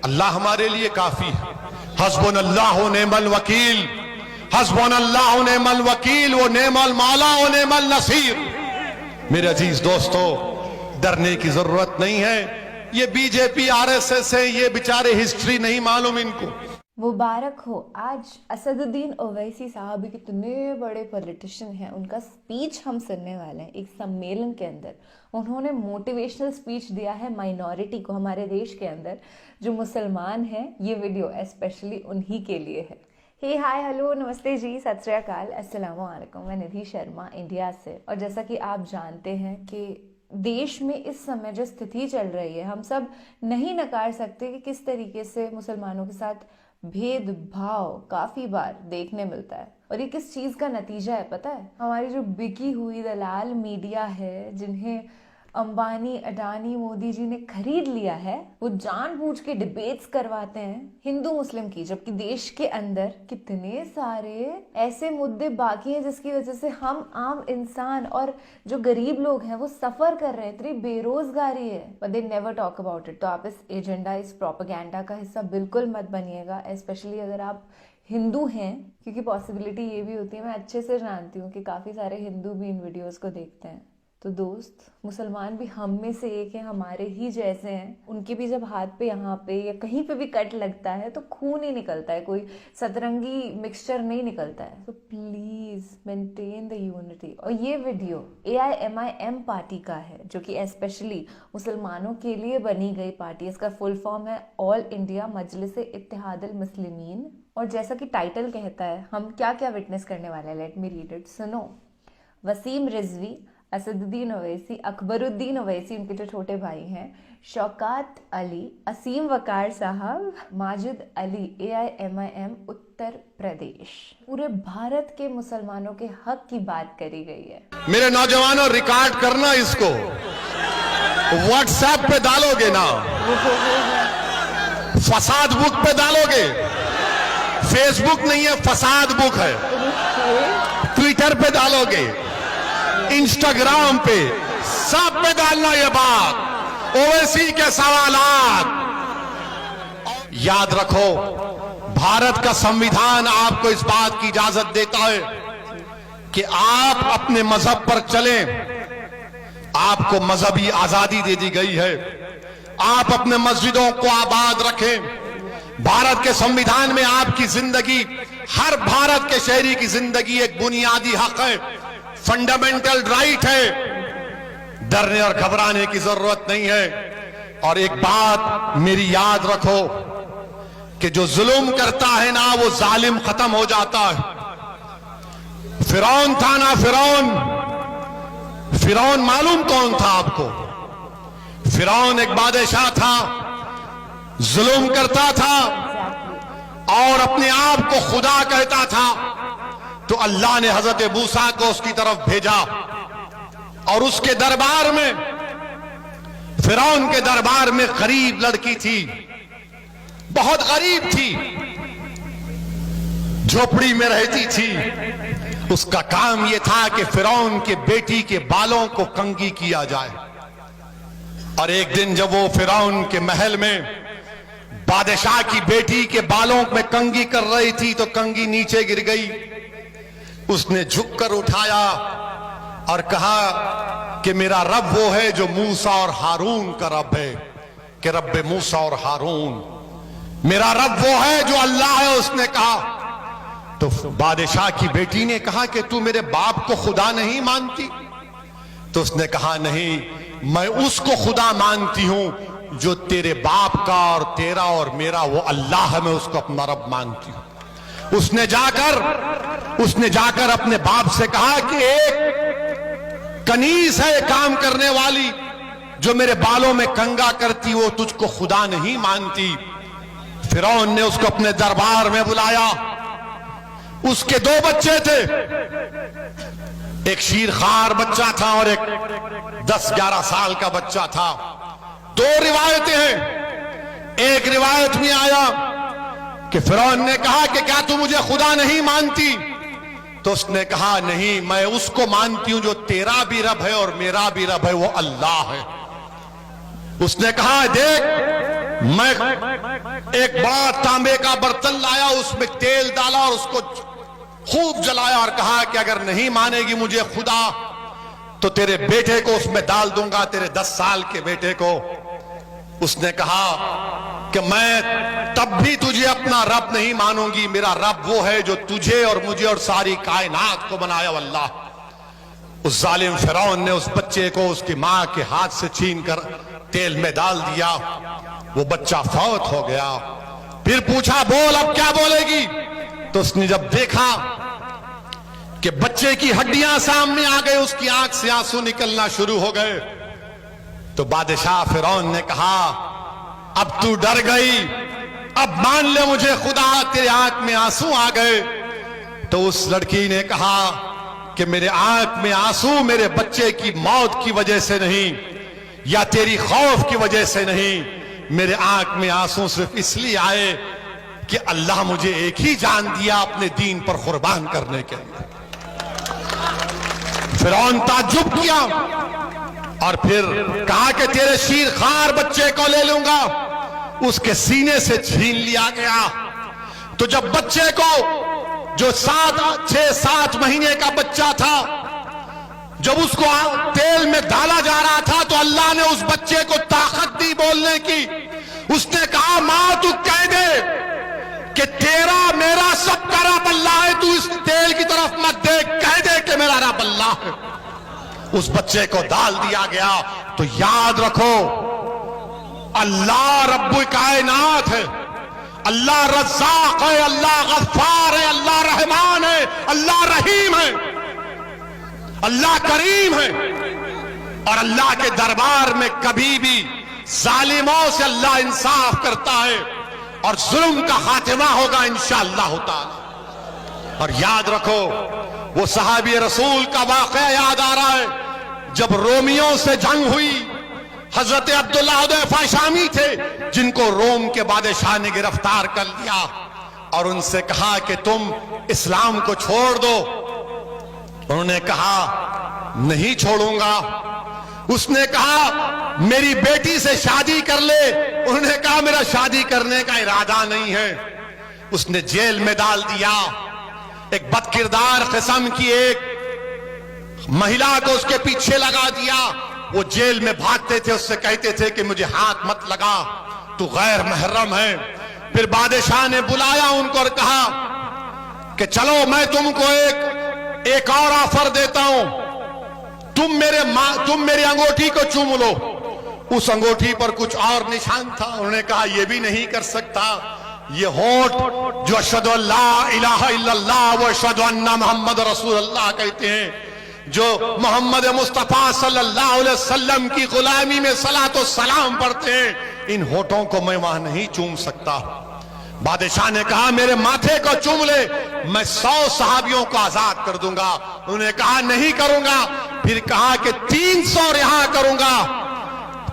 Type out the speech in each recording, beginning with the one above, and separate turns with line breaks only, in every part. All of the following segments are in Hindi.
अल्लाह हमारे लिए काफी है। हस्बुनल्लाह व निअमल वकील, हस्बुनल्लाह व निअमल वकील व निअमल मौला व निअमल नसीर। मेरे अजीज दोस्तों, डरने की जरूरत नहीं है। ये बीजेपी आरएसएस है, ये बेचारे हिस्ट्री नहीं मालूम इनको।
मुबारक हो। आज असदुद्दीन ओवैसी साहब कितने बड़े पॉलिटिशियन हैं, उनका स्पीच हम सुनने वाले हैं। एक सम्मेलन के अंदर उन्होंने मोटिवेशनल स्पीच दिया है माइनॉरिटी को, हमारे देश के अंदर जो मुसलमान हैं। ये वीडियो स्पेशली उन्हीं के लिए है। हे हाय हेलो नमस्ते जी, सत श्री अकाल, अस्सलाम वालेकुम। मैं निधि शर्मा इंडिया से। और जैसा कि आप जानते हैं कि देश में इस समय जो स्थिति चल रही है, हम सब नहीं नकार सकते कि किस तरीके से मुसलमानों के साथ भेदभाव काफी बार देखने मिलता है। और ये किस चीज का नतीजा है पता है? हमारी जो बिकी हुई दलाल मीडिया है, जिन्हें अंबानी अडानी मोदी जी ने खरीद लिया है, वो जानबूझ के डिबेट्स करवाते हैं हिंदू मुस्लिम की, जबकि देश के अंदर कितने सारे ऐसे मुद्दे बाकी हैं जिसकी वजह से हम आम इंसान और जो गरीब लोग हैं वो सफर कर रहे हैं। इतनी बेरोजगारी है, but they never talk about it. तो आप इस एजेंडा, इस प्रोपेगेंडा का हिस्सा बिल्कुल मत बनिएगा, स्पेशली अगर आप हिंदू हैं, क्योंकि पॉसिबिलिटी ये भी होती है, मैं अच्छे से जानती हूँ कि काफी सारे हिंदू भी इन वीडियोस को देखते हैं। तो दोस्त, मुसलमान भी हम में से एक है, हमारे ही जैसे हैं। उनके भी जब हाथ पे, यहाँ पे या कहीं पे भी कट लगता है तो खून ही निकलता है, कोई सतरंगी मिक्सचर नहीं निकलता है। तो प्लीज मेंटेन द यूनिटी। और ये वीडियो AIMIM पार्टी का है, जो कि स्पेशली मुसलमानों के लिए बनी गई पार्टी। इसका फुल फॉर्म है ऑल इंडिया मजलिस-ए-इत्तेहादुल मुस्लिमीन। और जैसा कि टाइटल कहता है, हम क्या क्या विटनेस करने वाले हैं, लेट मी रीड इट, सुनो। वसीम रिजवी, असदुद्दीन ओवैसी, अकबरुद्दीन ओवैसी, उनके जो छोटे भाई हैं, शौकत अली, असीम वकार साहब, माजिद अली, AIMIM उत्तर प्रदेश। पूरे भारत के मुसलमानों के हक की बात करी गई है।
मेरे नौजवानों, रिकॉर्ड करना, इसको व्हाट्सएप पे डालोगे ना, फसाद बुक पे डालोगे। फेसबुक नहीं है, फसाद बुक है। ट्विटर पे डालोगे, इंस्टाग्राम पे, सब पे डालना ये बात, ओवैसी के सवालात। याद रखो, भारत का संविधान आपको इस बात की इजाजत देता है कि आप अपने मजहब पर चलें। आपको मजहबी आजादी दे दी गई है, आप अपने मस्जिदों को आबाद रखें। भारत के संविधान में आपकी जिंदगी, हर भारत के शहरी की जिंदगी एक बुनियादी हक है, फंडामेंटल राइट है। डरने और घबराने की जरूरत नहीं है। और एक बात मेरी याद रखो कि जो जुल्म करता है ना, वो जालिम खत्म हो जाता है। फिरौन था ना, फिरौन मालूम कौन था आपको? फिरौन एक बादशाह था, जुल्म करता था और अपने आप को खुदा कहता था। तो अल्लाह ने हजरत मूसा को उसकी तरफ भेजा और उसके दरबार में, फिरौन के दरबार में गरीब लड़की थी, बहुत गरीब थी, झोपड़ी में रहती थी। उसका काम यह था कि फिरौन के बेटी के बालों को कंघी किया जाए। और एक दिन जब वो फिरौन के महल में बादशाह की बेटी के बालों में कंघी कर रही थी, तो कंघी नीचे गिर गई। उसने झुककर उठाया और कहा कि मेरा रब वो है जो मूसा और हारून का रब है, कि रब्बे मूसा और हारून। मेरा रब वो है जो अल्लाह है, उसने कहा। तो बादशाह की बेटी ने कहा कि तू मेरे बाप को खुदा नहीं मानती? तो उसने कहा नहीं, मैं उसको खुदा मानती हूं जो तेरे बाप का और तेरा और मेरा वो अल्लाह है, मैं उसको अपना रब मानती हूं। उसने जाकर अपने बाप से कहा कि एक कनीज है काम करने वाली जो मेरे बालों में कंघा करती, वो तुझको खुदा नहीं मानती। फिरौन ने उसको अपने दरबार में बुलाया। उसके 2 बच्चे थे, एक शीरखार बच्चा था और एक 10-11 साल का बच्चा था। 2 रिवायतें हैं। एक रिवायत में आया कि फिरौन ने कहा कि क्या तू मुझे खुदा नहीं मानती? तो उसने कहा नहीं, मैं उसको मानती हूं जो तेरा भी रब है और मेरा भी रब है, वो अल्लाह है। उसने कहा देख, मैं एक बड़ा तांबे का बर्तन लाया, उसमें तेल डाला और उसको खूब जलाया और कहा कि अगर नहीं मानेगी मुझे खुदा तो तेरे बेटे को उसमें डाल दूंगा, तेरे 10 साल के बेटे को। उसने कहा कि मैं तब भी तुझे अपना रब नहीं मानूंगी, मेरा रब वो है जो तुझे और मुझे और सारी कायनात को बनाया अल्लाह। उस जालिम फिरौन ने उस बच्चे को उसकी मां के हाथ से छीन कर तेल में डाल दिया, वो बच्चा फौत हो गया। फिर पूछा बोल अब क्या बोलेगी, तो उसने जब देखा कि बच्चे की हड्डियां सामने आ गई, उसकी आंख से आंसू निकलना शुरू हो गए, तो बादशाह फिरौन ने कहा अब तू डर गई, अब मान ले मुझे खुदा, तेरे आंख में आंसू आ गए। तो उस लड़की ने कहा कि मेरे आंख में आंसू मेरे बच्चे की मौत की वजह से नहीं या तेरी खौफ की वजह से नहीं, मेरे आंख में आंसू सिर्फ इसलिए आए कि अल्लाह मुझे एक ही जान दिया अपने दीन पर कुर्बान करने के लिए। फिरौन ताज्जुब किया और फिर कहा कि तेरे शीरखार बच्चे को ले लूंगा। उसके सीने से छीन लिया गया। तो जब बच्चे को, जो 6-7 महीने का बच्चा था, जब उसको तेल में डाला जा रहा था तो अल्लाह ने उस बच्चे को ताकत दी बोलने की। उसने कहा मां तू कह दे कि तेरा मेरा सबका रब अल्लाह है, तू इस तेल की तरफ मत देख, कह दे कि मेरा रब अल्लाह है। उस बच्चे को डाल दिया गया। तो याद रखो अल्लाह रब्बुल कायनात है, अल्लाह रज़्ज़ाक़ है, अल्लाह गफ़्फ़ार है, अल्लाह रहमान है, अल्लाह रहीम है, अल्लाह करीम है। और अल्लाह के दरबार में कभी भी जालिमों से अल्लाह इंसाफ करता है और जुल्म का खातिमा होगा इंशाअल्लाह ताला। और याद रखो वो सहाबी रसूल का वाक़या याद आ रहा है, जब रोमियों से जंग हुई, हजरत अब्दुल्लाह हुदैफा शामी थे जिनको रोम के बादशाह ने गिरफ्तार कर लिया और उनसे कहा कि तुम इस्लाम को छोड़ दो। उन्होंने कहा नहीं छोड़ूंगा। उसने कहा मेरी बेटी से शादी कर ले। उन्होंने कहा मेरा शादी करने का इरादा नहीं है। उसने जेल में डाल दिया। एक बदकिरदार किस्म की एक महिला को उसके पीछे लगा दिया। वो जेल में भागते थे, उससे कहते थे कि मुझे हाथ मत लगा, तू गैर महरम है। फिर बादशाह ने बुलाया उनको और कहा कि चलो मैं तुमको एक और ऑफर देता हूं, तुम मेरी अंगूठी को चूम लो। उस अंगूठी पर कुछ और निशान था। उन्होंने कहा यह भी नहीं कर सकता, ये होठ जो अशहदु अल्ला इलाहा इल्लल्लाह व अशहदु अन्ना मुहम्मद रसूलुल्लाह कहते हैं, जो मोहम्मद मुस्तफा सल्लल्लाहु अलैहि वसल्लम की गुलामी में सलातो सलाम पढ़ते हैं, इन होठों को मैं वहां नहीं चूम सकता। बादशाह ने कहा मेरे माथे को चूम ले, मैं 100 सहाबियों को आजाद कर दूंगा। उन्होंने कहा नहीं करूंगा। फिर कहा कि 300 रिहा करूंगा।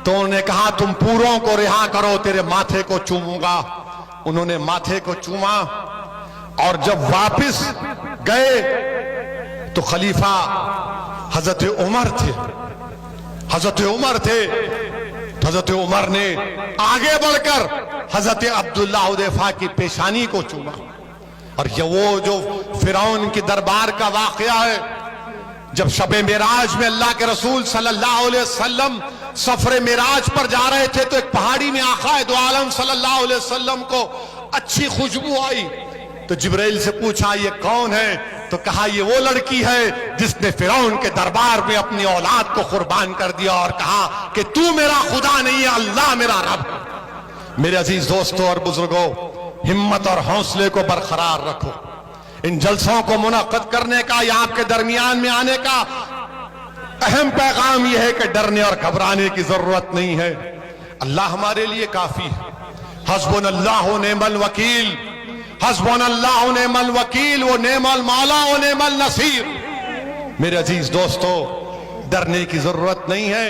तो उन्होंने कहा तुम पूरों को रिहा करो, तेरे माथे को चूमूंगा। उन्होंने माथे को चूमा और जब वापस गए तो खलीफा हजरत उमर थे। हजरत उमर ने आगे बढ़कर हजरत अब्दुल्लाह हुदैफा की पेशानी को चूमा। और ये वो जो फिरौन के दरबार का वाकया है, जब शबे मेराज में अल्लाह के रसूल सल्लल्लाहु अलैहि वसल्लम सफरे मेराज पर जा रहे थे तो एक पहाड़ी में आका दो आलम सल्लल्लाहु अलैहि वसल्लम को अच्छी खुशबू आई। तो जिब्राइल से पूछा ये कौन है, तो कहा ये वो लड़की है जिसने फिरौन के दरबार में अपनी औलाद को कुर्बान कर दिया और कहा कि तू मेरा खुदा नहीं है, अल्लाह मेरा रब है। मेरे अजीज दोस्तों और बुजुर्गों, हिम्मत और हौसले को बरकरार रखो। इन जलसों को मुनक्कद करने का या आपके दरमियान में आने का अहम पैगाम यह है कि डरने और घबराने की जरूरत नहीं है। अल्लाह हमारे लिए काफी है। हस्बुनल्लाहु निअमल वकील, हस्बुनल्लाहु निअमल वकील, वो निअमल मौला व निअमल नसीर। मेरे अजीज दोस्तों, डरने की जरूरत नहीं है।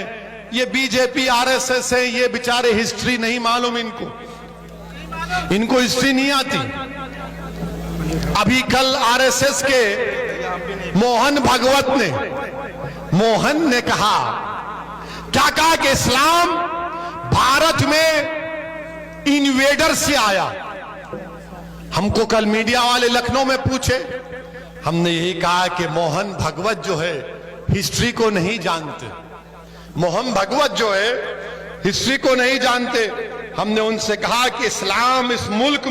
ये बीजेपी आरएसएस है, ये बेचारे हिस्ट्री नहीं मालूम इनको हिस्ट्री नहीं आती। अभी कल आरएसएस के मोहन ने कहा, क्या कहा कि इस्लाम भारत में इन्वेडर से आया। हमको कल मीडिया वाले लखनऊ में पूछे, हमने यही कहा कि मोहन भगवत जो है हिस्ट्री को नहीं जानते। मोहन भगवत जो है हिस्ट्री को नहीं जानते। हमने उनसे कहा कि इस्लाम इस मुल्क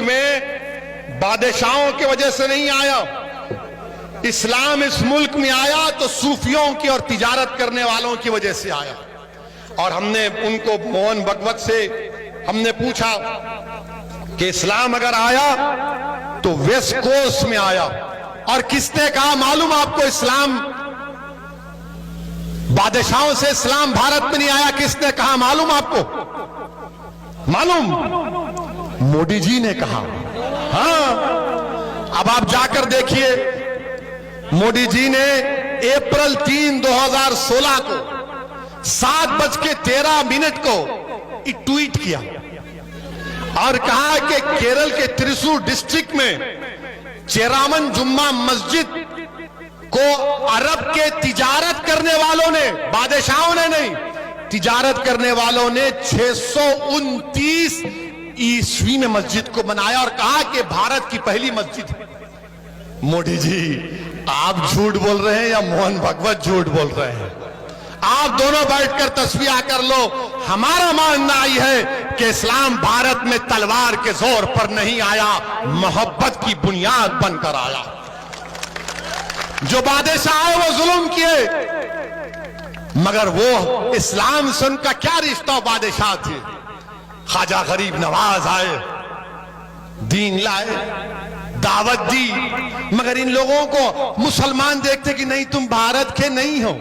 में बादशाहों की वजह से नहीं आया। इस्लाम इस मुल्क में आया तो सूफियों की और तिजारत करने वालों की वजह से आया। और हमने उनको, मोहन भगवत से हमने पूछा कि इस्लाम अगर आया तो वेस्ट कोस्ट में आया। और किसने कहा मालूम आपको? इस्लाम बादशाहों से इस्लाम भारत में नहीं आया। किसने कहा मालूम आपको? मालूम? मोदी जी ने कहा। हाँ, अब आप जाकर देखिए, मोदी जी ने अप्रैल 3, 2016 को 7:13 को एक ट्वीट किया और कहा कि केरल के त्रिशूर डिस्ट्रिक्ट में चेरामन जुम्मा मस्जिद को अरब के तिजारत करने वालों ने, बादशाहों ने नहीं, तिजारत करने वालों ने 629 ईस्वी में मस्जिद को बनाया और कहा कि भारत की पहली मस्जिद है। मोदी जी, आप झूठ बोल रहे हैं या मोहन भगवत झूठ बोल रहे हैं? आप दोनों बैठकर तस्वीर कर लो। हमारा मानना यह है कि इस्लाम भारत में तलवार के जोर पर नहीं आया, मोहब्बत की बुनियाद बनकर आया। जो बादशाह आए वो जुल्म किए, मगर वो इस्लाम से उनका क्या रिश्ता? बादशाह थे। ख्वाजा गरीब नवाज आए, दीन लाए, दावत दी, मगर इन लोगों को मुसलमान देखते कि नहीं तुम भारत के नहीं हो।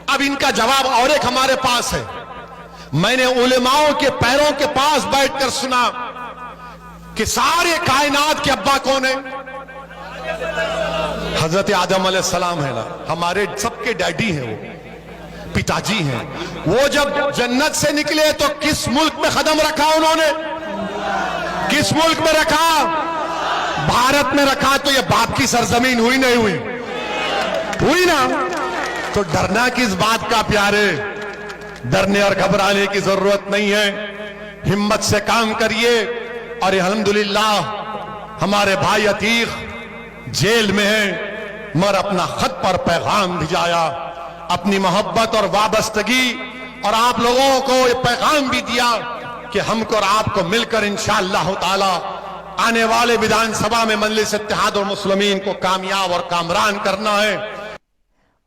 अब इनका जवाब और एक हमारे पास है। मैंने उलेमाओं के पैरों के पास बैठकर सुना कि सारे कायनात के अब्बा कौन है? हजरत आदम अलैहिस्सलाम है ना, हमारे सबके डैडी हैं, वो पिताजी हैं। वो जब जन्नत से निकले तो किस मुल्क में कदम रखा उन्होंने? किस मुल्क में रखा? भारत में रखा। तो ये बाप की सरजमीन हुई नहीं हुई? हुई ना। तो डरना किस बात का प्यारे? डरने और घबराने की जरूरत नहीं है। हिम्मत से काम करिए। और अल्हम्दुलिल्लाह हमारे भाई अतीक जेल में हैं, मगर अपना खत पर पैगाम भिजाया, अपनी मोहब्बत और वाबस्तगी, और आप लोगों को ये पैगाम भी दिया कि हमको और आपको मिलकर इंशाअल्लाह ताला आने वाले विधानसभा में मजलिस इत्तेहाद और मुस्लिमीन को कामयाब और कामरान करना है।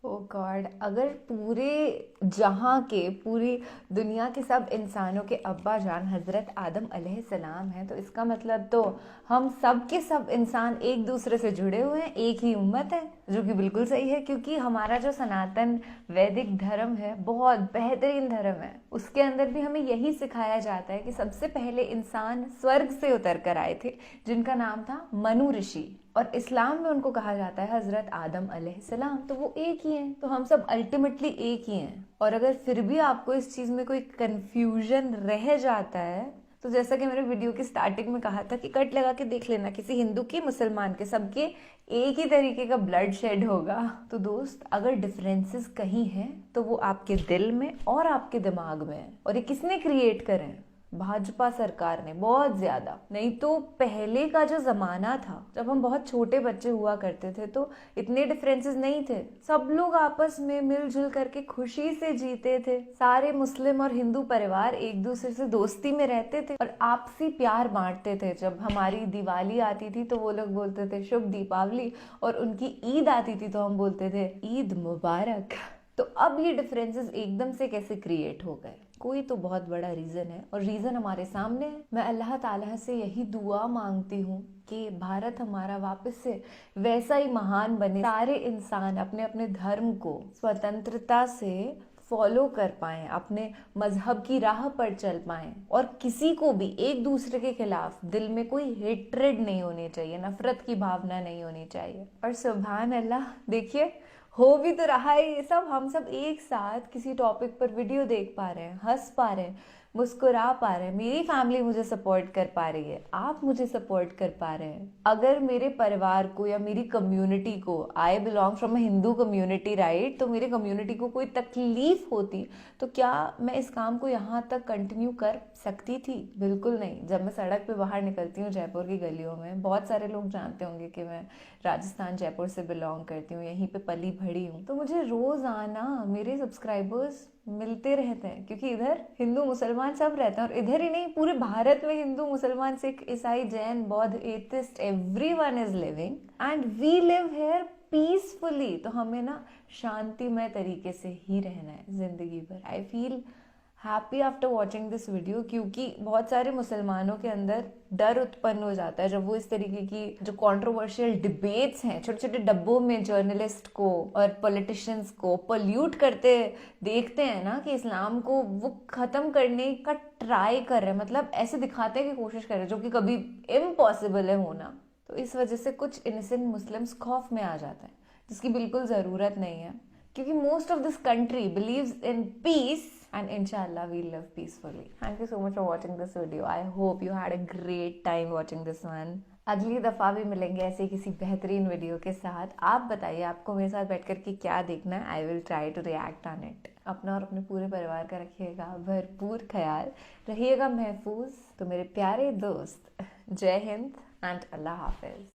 ओ गॉड, अगर पूरे जहां के, पूरी दुनिया के सब इंसानों के अब्बा जान हजरत आदम अलैहिस्सलाम हैं, तो इसका मतलब तो हम सब के सब इंसान एक दूसरे से जुड़े हुए हैं, एक ही उम्मत है, जो कि बिल्कुल सही है। क्योंकि हमारा जो सनातन वैदिक धर्म है बहुत बेहतरीन धर्म है। उसके अंदर भी हमें यही सिखाया जाता है कि सबसे पहले इंसान स्वर्ग से उतर कर आए थे, जिनका नाम था मनु ऋषि, और इस्लाम में उनको कहा जाता है हजरत आदम अलैहिस्सलाम। तो वो एक ही हैं, तो हम सब अल्टीमेटली एक ही हैं। और अगर फिर भी आपको इस चीज में कोई कंफ्यूजन रह जाता है, तो जैसा कि मैंने वीडियो की स्टार्टिंग में कहा था कि कट लगा के देख लेना, किसी हिंदू के, मुसलमान के, सबके एक ही तरीके का ब्लड शेड होगा। तो दोस्त, अगर डिफरेंसेस कहीं हैं तो वो आपके दिल में और आपके दिमाग में है। और ये किसने क्रिएट करे हैं? भाजपा सरकार ने, बहुत ज्यादा। नहीं तो पहले का जो जमाना था, जब हम बहुत छोटे बच्चे हुआ करते थे, तो इतने डिफरेंसेस नहीं थे। सब लोग आपस में मिलजुल करके खुशी से जीते थे। सारे मुस्लिम और हिंदू परिवार एक दूसरे से दोस्ती में रहते थे और आपसी प्यार बांटते थे। जब हमारी दिवाली आती थी तो वो लोग बोलते थे शुभ दीपावली, और उनकी ईद आती थी तो हम बोलते थे ईद मुबारक। तो अब ये डिफरेंसेस एकदम से कैसे क्रिएट हो गए? कोई तो बहुत बड़ा रीज़न है, और रीज़न हमारे सामने है। मैं अल्लाह ताला से यही दुआ मांगती हूँ कि भारत हमारा वापस से वैसा ही महान बने, सारे इंसान अपने अपने धर्म को स्वतंत्रता से फॉलो कर पाएं, अपने मजहब की राह पर चल पाएं, और किसी को भी एक दूसरे के खिलाफ दिल में कोई हेट्रेड नहीं होनी चाहिए, नफरत की भावना नहीं होनी चाहिए। और सुभान अल्लाह, देखिए हो भी तो रहा है ये सब। हम सब एक साथ किसी टॉपिक पर वीडियो देख पा रहे हैं, हंस पा रहे हैं, मुस्कुरा पा रहे हैं, मेरी फैमिली मुझे सपोर्ट कर पा रही है, आप मुझे सपोर्ट कर पा रहे हैं। अगर मेरे परिवार को या मेरी कम्युनिटी को, I belong from a Hindu community right, तो मेरे कम्युनिटी को कोई तकलीफ होती तो क्या मैं इस काम को यहाँ तक कंटिन्यू कर सकती थी? बिल्कुल नहीं। जब मैं सड़क पे बाहर निकलती हूँ जयपुर की गलियों में, बहुत सारे लोग जानते होंगे कि मैं राजस्थान जयपुर से बिलोंग करती हूँ, यहीं पे पली भड़ी हूँ, तो मुझे रोजाना मेरे सब्सक्राइबर्स मिलते रहते हैं, क्योंकि इधर हिंदू मुसलमान सब रहते हैं, और इधर ही नहीं पूरे भारत में हिंदू मुसलमान सिख ईसाई जैन बौद्ध atheist everyone is living and we live here peacefully. तो हमें ना शांतिमय तरीके से ही रहना है जिंदगी भर। I feel happy after watching this video, क्योंकि बहुत सारे मुसलमानों के अंदर डर उत्पन्न हो जाता है जब वो इस तरीके की जो कंट्रोवर्शियल डिबेट्स हैं, छोटे छोटे डब्बों में जर्नलिस्ट को और पॉलिटिशियंस को पोल्यूट करते देखते हैं ना, कि इस्लाम को वो खत्म करने का ट्राई कर रहे हैं, मतलब ऐसे दिखाते हैं कि कोशिश कर रहे हैं, जो कि कभी इम्पॉसिबल है होना। तो इस वजह से कुछ इनोसेंट मुस्लिम्स खौफ में आ जाते हैं, जिसकी बिल्कुल ज़रूरत नहीं है, क्योंकि most of this country believes in peace and inshallah we'll live peacefully. Thank you so much for watching this video. I hope you had a great time watching this one. अगली दफ़ा भी मिलेंगे ऐसे किसी बेहतरीन वीडियो के साथ। आप बताइए आपको मेरे साथ बैठ कर के क्या देखना है। I will try to react on it. अपना और अपने पूरे परिवार का रखिएगा भरपूर ख्याल, रहिएगा महफूज। तो मेरे प्यारे दोस्त, जय हिंद एंड अल्लाह हाफिज।